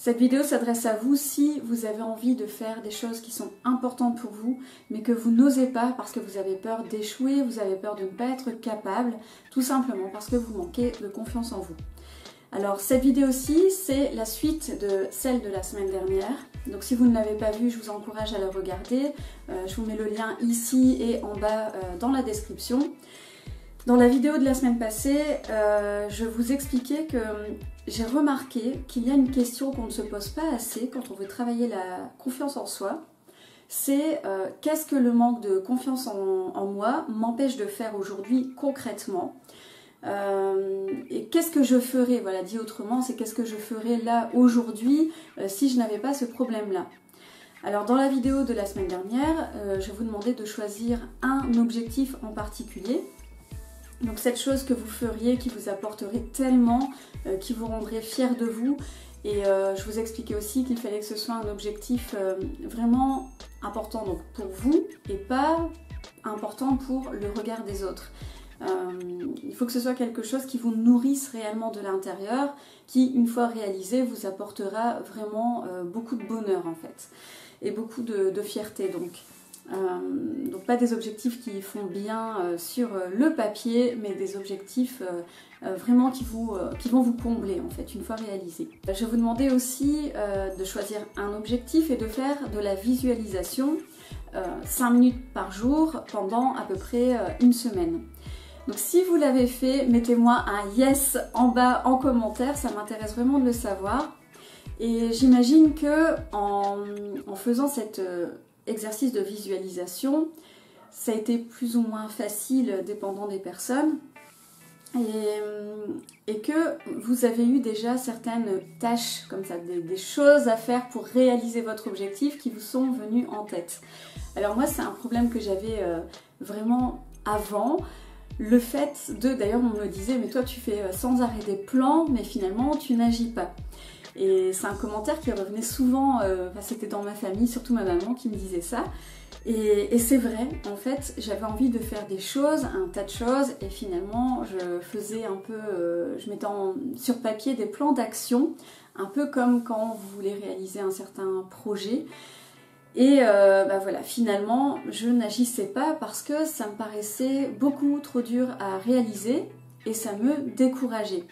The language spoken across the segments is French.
Cette vidéo s'adresse à vous si vous avez envie de faire des choses qui sont importantes pour vous, mais que vous n'osez pas parce que vous avez peur d'échouer, vous avez peur de ne pas être capable, tout simplement parce que vous manquez de confiance en vous. Alors cette vidéo-ci, c'est la suite de celle de la semaine dernière. Donc si vous ne l'avez pas vue, je vous encourage à la regarder. Je vous mets le lien ici et en bas dans la description. Dans la vidéo de la semaine passée, je vous expliquais que j'ai remarqué qu'il y a une question qu'on ne se pose pas assez quand on veut travailler la confiance en soi. C'est qu'est-ce que le manque de confiance en moi m'empêche de faire aujourd'hui concrètement, et qu'est-ce que je ferais, voilà, dit autrement, c'est qu'est-ce que je ferais là aujourd'hui si je n'avais pas ce problème-là. Alors dans la vidéo de la semaine dernière, je vous demandais de choisir un objectif en particulier. Donc cette chose que vous feriez, qui vous apporterait tellement, qui vous rendrait fier de vous. Et je vous expliquais aussi qu'il fallait que ce soit un objectif vraiment important donc pour vous et pas important pour le regard des autres. Il faut que ce soit quelque chose qui vous nourrisse réellement de l'intérieur, qui une fois réalisé vous apportera vraiment beaucoup de bonheur en fait, et beaucoup de fierté donc. Donc pas des objectifs qui font bien sur le papier, mais des objectifs vraiment qui vont vous combler en fait une fois réalisés. Je vous demandais aussi de choisir un objectif et de faire de la visualisation 5 minutes par jour pendant à peu près une semaine. Donc si vous l'avez fait, mettez-moi un yes en bas en commentaire, ça m'intéresse vraiment de le savoir. Et j'imagine que en faisant cet exercice de visualisation, ça a été plus ou moins facile dépendant des personnes, et que vous avez eu déjà certaines tâches comme ça, des choses à faire pour réaliser votre objectif qui vous sont venues en tête. Alors moi c'est un problème que j'avais vraiment avant, le fait de, d'ailleurs on me disait mais toi tu fais sans arrêt des plans mais finalement tu n'agis pas. Et c'est un commentaire qui revenait souvent, c'était dans ma famille, surtout ma maman qui me disait ça. Et c'est vrai, en fait, j'avais envie de faire des choses, un tas de choses, et finalement, je faisais un peu, je mettais sur papier des plans d'action, un peu comme quand vous voulez réaliser un certain projet. Et voilà, finalement, je n'agissais pas parce que ça me paraissait beaucoup trop dur à réaliser et ça me décourageait.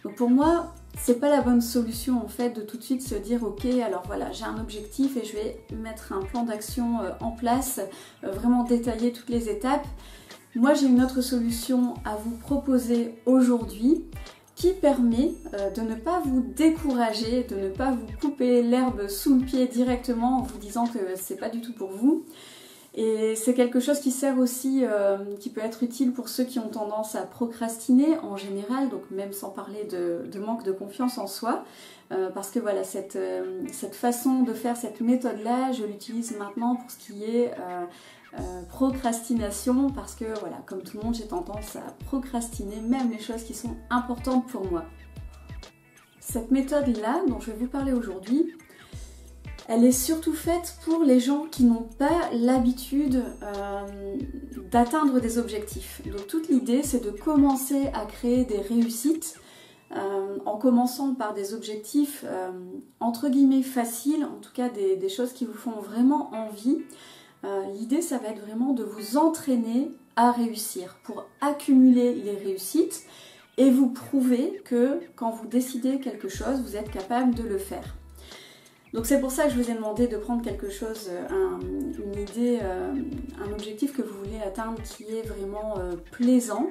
Donc pour moi, c'est pas la bonne solution en fait de tout de suite se dire ok, alors voilà, j'ai un objectif et je vais mettre un plan d'action en place, vraiment détailler toutes les étapes. Moi j'ai une autre solution à vous proposer aujourd'hui qui permet de ne pas vous décourager, de ne pas vous couper l'herbe sous le pied directement en vous disant que c'est pas du tout pour vous. Et c'est quelque chose qui sert aussi, qui peut être utile pour ceux qui ont tendance à procrastiner en général, donc même sans parler de manque de confiance en soi, parce que voilà, cette façon de faire, cette méthode-là, je l'utilise maintenant pour ce qui est procrastination, parce que voilà, comme tout le monde, j'ai tendance à procrastiner même les choses qui sont importantes pour moi. Cette méthode-là, dont je vais vous parler aujourd'hui, elle est surtout faite pour les gens qui n'ont pas l'habitude d'atteindre des objectifs. Donc toute l'idée, c'est de commencer à créer des réussites en commençant par des objectifs entre guillemets faciles, en tout cas des choses qui vous font vraiment envie. L'idée, ça va être vraiment de vous entraîner à réussir pour accumuler les réussites et vous prouver que quand vous décidez quelque chose, vous êtes capable de le faire. Donc c'est pour ça que je vous ai demandé de prendre quelque chose, une idée, un objectif que vous voulez atteindre qui est vraiment plaisant,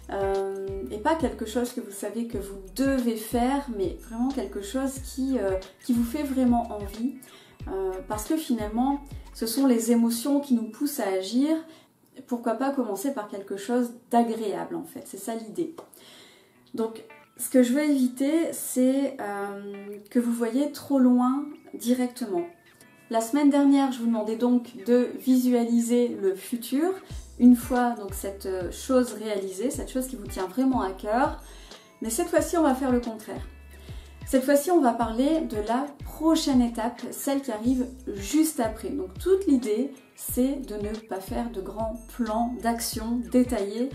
et pas quelque chose que vous savez que vous devez faire, mais vraiment quelque chose qui vous fait vraiment envie, parce que finalement ce sont les émotions qui nous poussent à agir. Pourquoi pas commencer par quelque chose d'agréable en fait, c'est ça l'idée. Donc ce que je veux éviter, c'est que vous voyez trop loin directement. La semaine dernière, je vous demandais donc de visualiser le futur. Une fois donc cette chose réalisée, cette chose qui vous tient vraiment à cœur. Mais cette fois-ci, on va faire le contraire. Cette fois-ci, on va parler de la prochaine étape, celle qui arrive juste après. Donc toute l'idée, c'est de ne pas faire de grands plans d'action détaillés.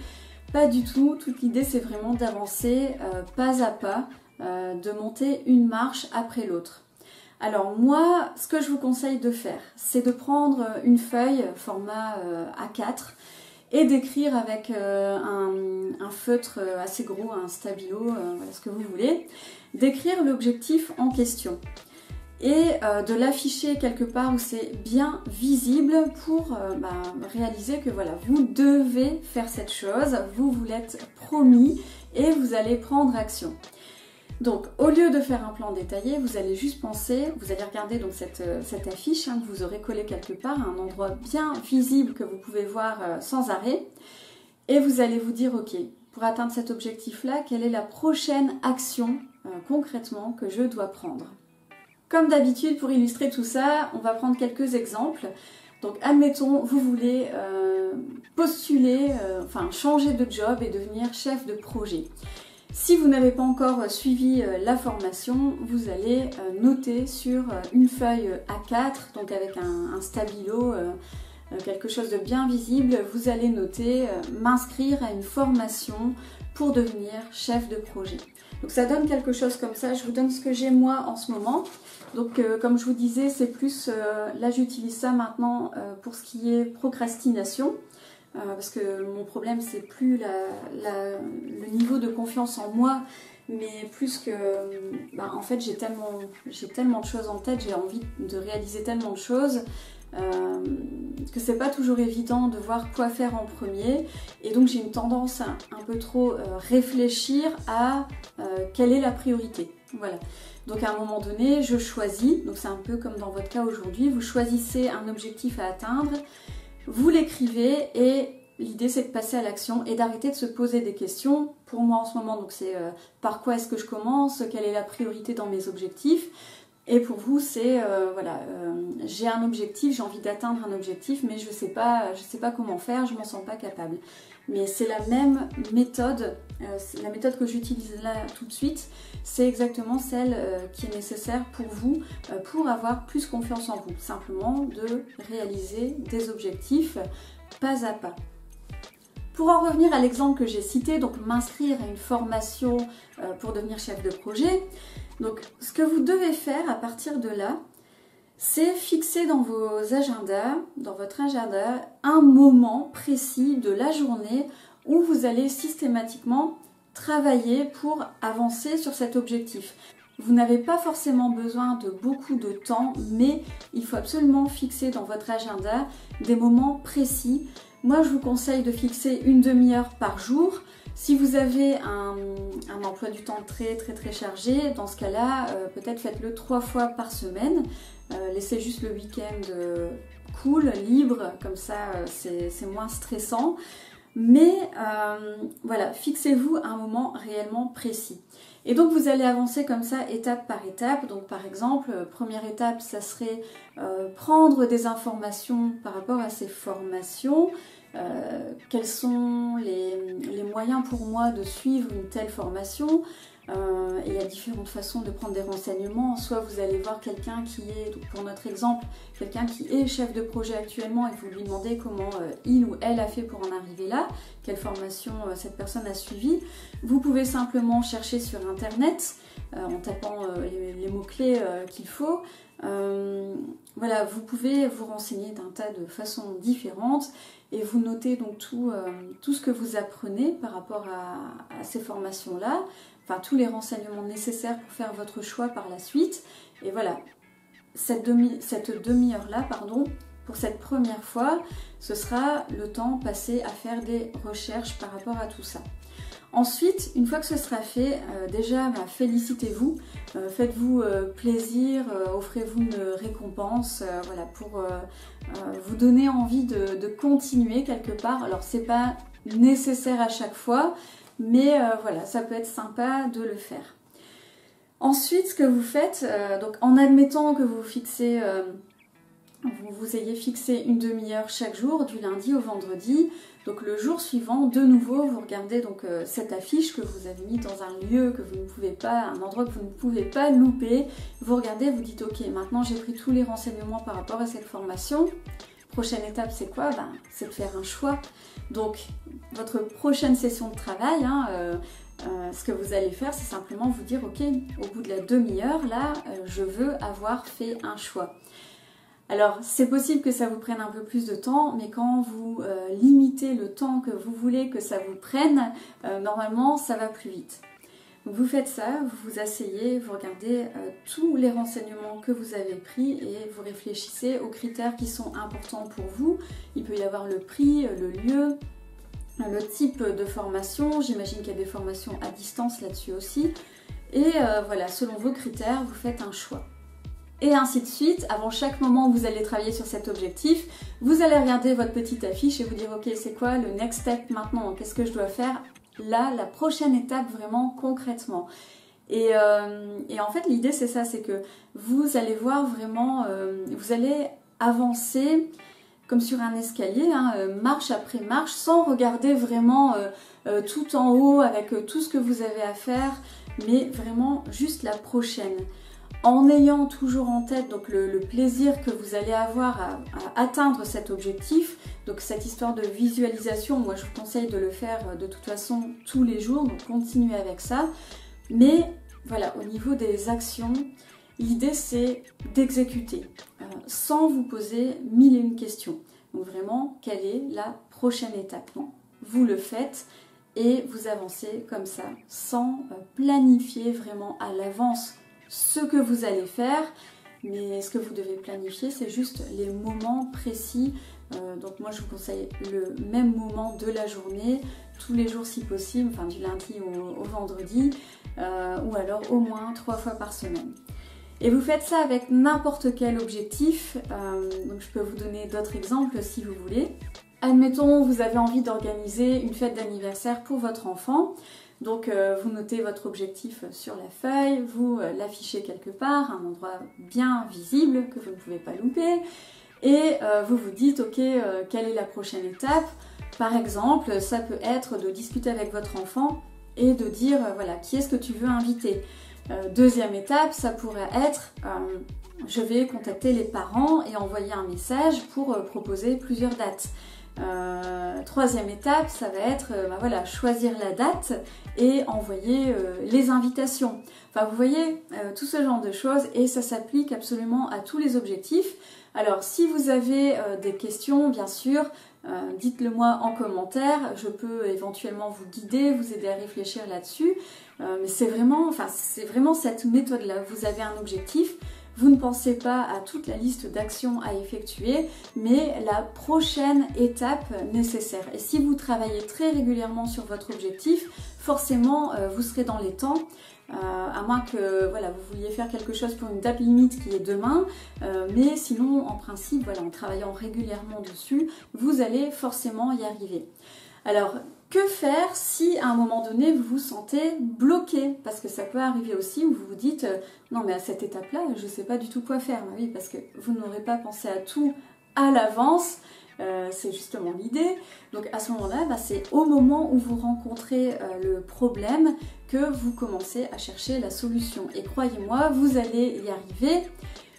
Pas du tout, toute l'idée c'est vraiment d'avancer pas à pas, de monter une marche après l'autre. Alors moi, ce que je vous conseille de faire, c'est de prendre une feuille format A4 et d'écrire avec un feutre assez gros, un stabilo, voilà ce que vous voulez, d'écrire l'objectif en question et de l'afficher quelque part où c'est bien visible pour réaliser que voilà, vous devez faire cette chose, vous vous l'êtes promis et vous allez prendre action. Donc au lieu de faire un plan détaillé, vous allez juste penser, vous allez regarder donc cette affiche que vous aurez collée quelque part à un endroit bien visible que vous pouvez voir sans arrêt et vous allez vous dire ok, pour atteindre cet objectif là, quelle est la prochaine action concrètement que je dois prendre. Comme d'habitude, pour illustrer tout ça, on va prendre quelques exemples. Donc admettons, vous voulez postuler, changer de job et devenir chef de projet. Si vous n'avez pas encore suivi la formation, vous allez noter sur une feuille A4, donc avec un stabilo, quelque chose de bien visible, vous allez noter m'inscrire à une formation pour devenir chef de projet. Donc ça donne quelque chose comme ça, je vous donne ce que j'ai moi en ce moment. Donc comme je vous disais, c'est plus, là j'utilise ça maintenant pour ce qui est procrastination. Parce que mon problème c'est plus le niveau de confiance en moi, mais plus que en fait j'ai tellement de choses en tête, j'ai envie de réaliser tellement de choses que c'est pas toujours évident de voir quoi faire en premier, et donc j'ai une tendance à un peu trop réfléchir à quelle est la priorité. Voilà. Donc à un moment donné, je choisis, donc c'est un peu comme dans votre cas aujourd'hui, vous choisissez un objectif à atteindre, vous l'écrivez et l'idée c'est de passer à l'action et d'arrêter de se poser des questions. Pour moi en ce moment, donc c'est par quoi est-ce que je commence, quelle est la priorité dans mes objectifs. Et pour vous c'est j'ai un objectif, j'ai envie d'atteindre un objectif, mais je sais pas comment faire, je m'en sens pas capable. Mais c'est la même méthode, la méthode que j'utilise là tout de suite, c'est exactement celle qui est nécessaire pour vous, pour avoir plus confiance en vous. Simplement de réaliser des objectifs pas à pas. Pour en revenir à l'exemple que j'ai cité, donc m'inscrire à une formation pour devenir chef de projet, donc ce que vous devez faire à partir de là, c'est fixer dans vos agendas, dans votre agenda, un moment précis de la journée où vous allez systématiquement travailler pour avancer sur cet objectif. Vous n'avez pas forcément besoin de beaucoup de temps, mais il faut absolument fixer dans votre agenda des moments précis. Moi, je vous conseille de fixer une demi-heure par jour. Si vous avez un emploi du temps très chargé, dans ce cas-là, peut-être faites-le 3 fois par semaine. Laissez juste le week-end cool, libre, comme ça c'est moins stressant. Mais voilà, fixez-vous un moment réellement précis. Et donc vous allez avancer comme ça étape par étape. Donc par exemple, première étape, ça serait prendre des informations par rapport à ces formations. Quels sont les moyens pour moi de suivre une telle formation. Et il y a différentes façons de prendre des renseignements. Soit vous allez voir quelqu'un qui est, pour notre exemple, quelqu'un qui est chef de projet actuellement et vous lui demandez comment il ou elle a fait pour en arriver là, quelle formation cette personne a suivi. Vous pouvez simplement chercher sur internet en tapant les mots-clés qu'il faut. Voilà, vous pouvez vous renseigner d'un tas de façons différentes et vous notez donc tout ce que vous apprenez par rapport à ces formations-là. Enfin, tous les renseignements nécessaires pour faire votre choix par la suite. Et voilà, cette demi-heure-là, pour cette première fois, ce sera le temps passé à faire des recherches par rapport à tout ça. Ensuite, une fois que ce sera fait, déjà félicitez-vous, faites-vous plaisir, offrez-vous une récompense, voilà, pour vous donner envie de continuer quelque part. Alors c'est pas nécessaire à chaque fois, mais voilà, ça peut être sympa de le faire. Ensuite, ce que vous faites, donc en admettant que vous ayez fixé une demi-heure chaque jour, du lundi au vendredi, donc le jour suivant, de nouveau, vous regardez donc cette affiche que vous avez mise dans un lieu que vous ne pouvez pas, un endroit que vous ne pouvez pas louper. Vous regardez, vous dites ok, maintenant j'ai pris tous les renseignements par rapport à cette formation. Prochaine étape, c'est quoi? C'est de faire un choix. Donc, votre prochaine session de travail, ce que vous allez faire, c'est simplement vous dire, ok, au bout de la demi-heure, là, je veux avoir fait un choix. Alors, c'est possible que ça vous prenne un peu plus de temps, mais quand vous limitez le temps que vous voulez que ça vous prenne, normalement, ça va plus vite. Donc, vous faites ça, vous vous asseyez, vous regardez tous les renseignements que vous avez pris et vous réfléchissez aux critères qui sont importants pour vous. Il peut y avoir le prix, le lieu, le type de formation. J'imagine qu'il y a des formations à distance là-dessus aussi. Et voilà, selon vos critères, vous faites un choix. Et ainsi de suite, avant chaque moment où vous allez travailler sur cet objectif, vous allez regarder votre petite affiche et vous dire ok, c'est quoi le next step maintenant? Qu'est-ce que je dois faire là, la prochaine étape vraiment concrètement? Et en fait, l'idée c'est ça, c'est que vous allez voir vraiment, vous allez avancer comme sur un escalier, hein, marche après marche, sans regarder vraiment tout en haut avec tout ce que vous avez à faire, mais vraiment juste la prochaine. En ayant toujours en tête donc le plaisir que vous allez avoir à atteindre cet objectif, donc cette histoire de visualisation, moi je vous conseille de le faire de toute façon tous les jours, donc continuez avec ça. Mais voilà, au niveau des actions, l'idée c'est d'exécuter sans vous poser mille et une questions. Donc vraiment, quelle est la prochaine étape? Non, vous le faites et vous avancez comme ça, sans planifier vraiment à l'avance ce que vous allez faire, mais ce que vous devez planifier, c'est juste les moments précis. Donc moi, je vous conseille le même moment de la journée, tous les jours si possible, enfin du lundi au vendredi, ou alors au moins 3 fois par semaine. Et vous faites ça avec n'importe quel objectif, donc je peux vous donner d'autres exemples si vous voulez. Admettons, vous avez envie d'organiser une fête d'anniversaire pour votre enfant. Donc vous notez votre objectif sur la feuille, vous l'affichez quelque part, un endroit bien visible que vous ne pouvez pas louper, et vous vous dites ok, quelle est la prochaine étape? Par exemple, ça peut être de discuter avec votre enfant et de dire voilà, qui est-ce que tu veux inviter? Deuxième étape, ça pourrait être je vais contacter les parents et envoyer un message pour proposer plusieurs dates. Troisième étape, ça va être voilà, choisir la date et envoyer les invitations. Enfin, vous voyez, tout ce genre de choses, et ça s'applique absolument à tous les objectifs. Alors, si vous avez des questions, bien sûr, dites-le moi en commentaire. Je peux éventuellement vous guider, vous aider à réfléchir là-dessus. Mais c'est vraiment cette méthode-là. Vous avez un objectif. Vous ne pensez pas à toute la liste d'actions à effectuer, mais la prochaine étape nécessaire. Et si vous travaillez très régulièrement sur votre objectif, forcément, vous serez dans les temps. À moins que voilà, vous vouliez faire quelque chose pour une date limite qui est demain, mais sinon, en principe, voilà, en travaillant régulièrement dessus, vous allez forcément y arriver. Alors, que faire si à un moment donné vous vous sentez bloqué? Parce que ça peut arriver aussi où vous vous dites non mais à cette étape-là, je ne sais pas du tout quoi faire. Oui, parce que vous n'aurez pas pensé à tout à l'avance, c'est justement l'idée. Donc à ce moment-là, c'est au moment où vous rencontrez le problème que vous commencez à chercher la solution. Et croyez-moi, vous allez y arriver.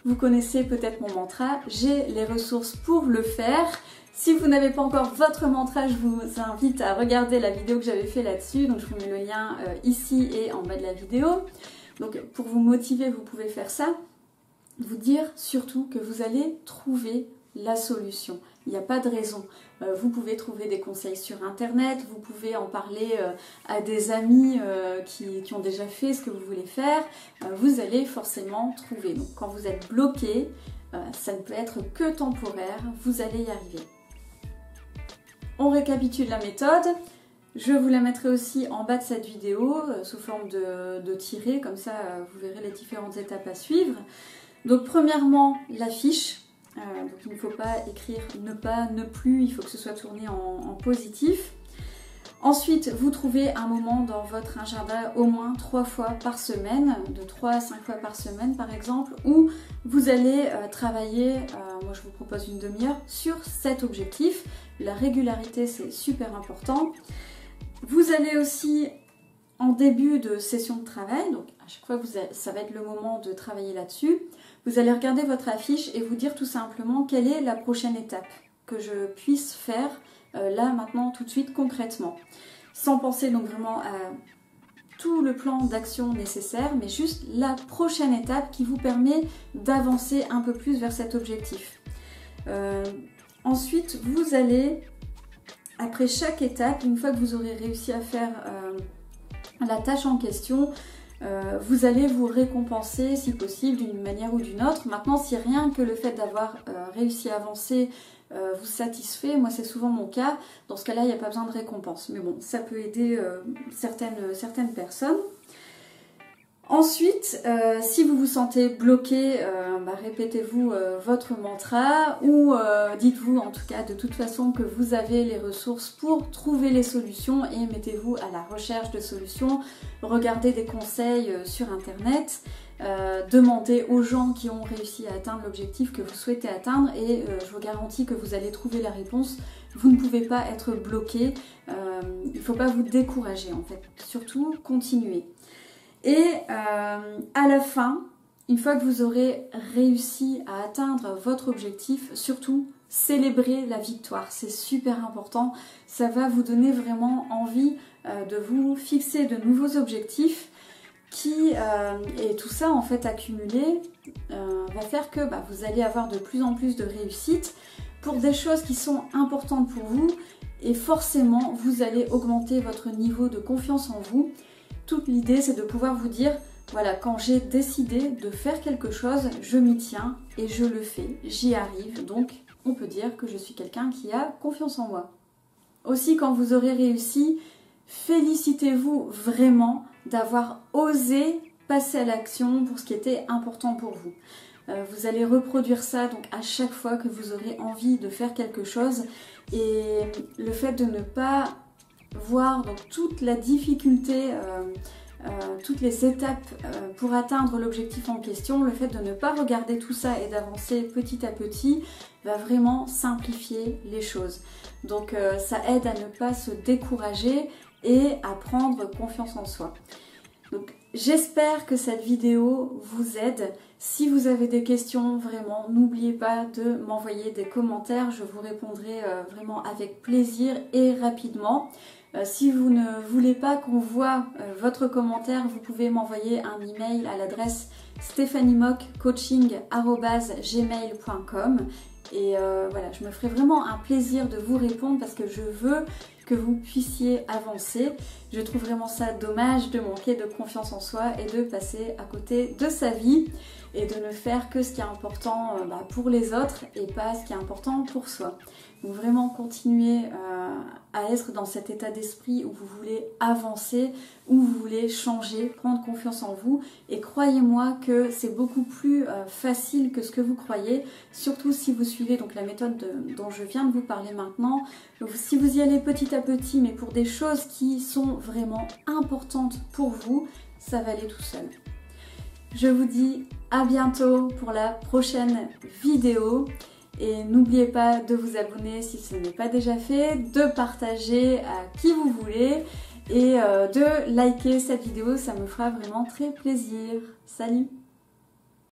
Vous connaissez peut-être mon mantra, j'ai les ressources pour le faire. Si vous n'avez pas encore votre mantra, je vous invite à regarder la vidéo que j'avais fait là-dessus. Donc je vous mets le lien ici et en bas de la vidéo. Donc pour vous motiver, vous pouvez faire ça. Vous dire surtout que vous allez trouver la solution. Il n'y a pas de raison. Vous pouvez trouver des conseils sur internet, vous pouvez en parler à des amis qui ont déjà fait ce que vous voulez faire. Vous allez forcément trouver. Donc quand vous êtes bloqué, ça ne peut être que temporaire, vous allez y arriver. On récapitule la méthode. Je vous la mettrai aussi en bas de cette vidéo sous forme de tiré, comme ça vous verrez les différentes étapes à suivre. Donc premièrement, l'affiche. Donc il ne faut pas écrire ne pas, ne plus, il faut que ce soit tourné en positif. Ensuite, vous trouvez un moment dans votre agenda au moins 3 fois par semaine, de 3 à 5 fois par semaine par exemple, où vous allez travailler, moi je vous propose une demi-heure, sur cet objectif. La régularité, c'est super important. Vous allez aussi, en début de session de travail, donc à chaque fois ça va être le moment de travailler là-dessus, vous allez regarder votre affiche et vous dire tout simplement quelle est la prochaine étape que je puisse faire là, maintenant, tout de suite, concrètement. Sans penser donc vraiment tout le plan d'action nécessaire, mais juste la prochaine étape qui vous permet d'avancer un peu plus vers cet objectif. Ensuite, vous allez, après chaque étape, une fois que vous aurez réussi à faire la tâche en question, vous allez vous récompenser si possible d'une manière ou d'une autre. Maintenant, si rien que le fait d'avoir réussi à avancer vous satisfait, moi c'est souvent mon cas, dans ce cas-là il n'y a pas besoin de récompense. Mais bon, ça peut aider certaines personnes. Ensuite, si vous vous sentez bloqué, répétez-vous votre mantra ou dites-vous en tout cas de toute façon que vous avez les ressources pour trouver les solutions et mettez-vous à la recherche de solutions. Regardez des conseils sur internet, demandez aux gens qui ont réussi à atteindre l'objectif que vous souhaitez atteindre et je vous garantis que vous allez trouver la réponse. Vous ne pouvez pas être bloqué, il ne faut pas vous décourager en fait, surtout continuez. Et à la fin, une fois que vous aurez réussi à atteindre votre objectif, surtout célébrez la victoire, c'est super important, ça va vous donner vraiment envie de vous fixer de nouveaux objectifs et tout ça en fait accumulé va faire que vous allez avoir de plus en plus de réussite pour des choses qui sont importantes pour vous et forcément vous allez augmenter votre niveau de confiance en vous. Toute l'idée, c'est de pouvoir vous dire, voilà, quand j'ai décidé de faire quelque chose, je m'y tiens et je le fais, j'y arrive. Donc, on peut dire que je suis quelqu'un qui a confiance en moi. Aussi, quand vous aurez réussi, félicitez-vous vraiment d'avoir osé passer à l'action pour ce qui était important pour vous. Vous allez reproduire ça donc à chaque fois que vous aurez envie de faire quelque chose et le fait de ne pas voir donc toute la difficulté, toutes les étapes pour atteindre l'objectif en question, le fait de ne pas regarder tout ça et d'avancer petit à petit va vraiment simplifier les choses. Donc ça aide à ne pas se décourager et à prendre confiance en soi. Donc j'espère que cette vidéo vous aide. Si vous avez des questions, vraiment, n'oubliez pas de m'envoyer des commentaires. Je vous répondrai vraiment avec plaisir et rapidement. Si vous ne voulez pas qu'on voit votre commentaire, vous pouvez m'envoyer un email à l'adresse stephaniemockcoaching@gmail.com et voilà, je me ferai vraiment un plaisir de vous répondre parce que je veux que vous puissiez avancer. Je trouve vraiment ça dommage de manquer de confiance en soi et de passer à côté de sa vie et de ne faire que ce qui est important pour les autres et pas ce qui est important pour soi. Donc vraiment continuez à être dans cet état d'esprit où vous voulez avancer, où vous voulez changer, prendre confiance en vous et croyez-moi que c'est beaucoup plus facile que ce que vous croyez, surtout si vous suivez donc la méthode dont je viens de vous parler maintenant. Donc, si vous y allez petit à petit mais pour des choses qui sont vraiment importantes pour vous, ça va aller tout seul. Je vous dis à bientôt pour la prochaine vidéo. Et n'oubliez pas de vous abonner si ce n'est pas déjà fait, de partager à qui vous voulez et de liker cette vidéo, ça me fera vraiment très plaisir. Salut!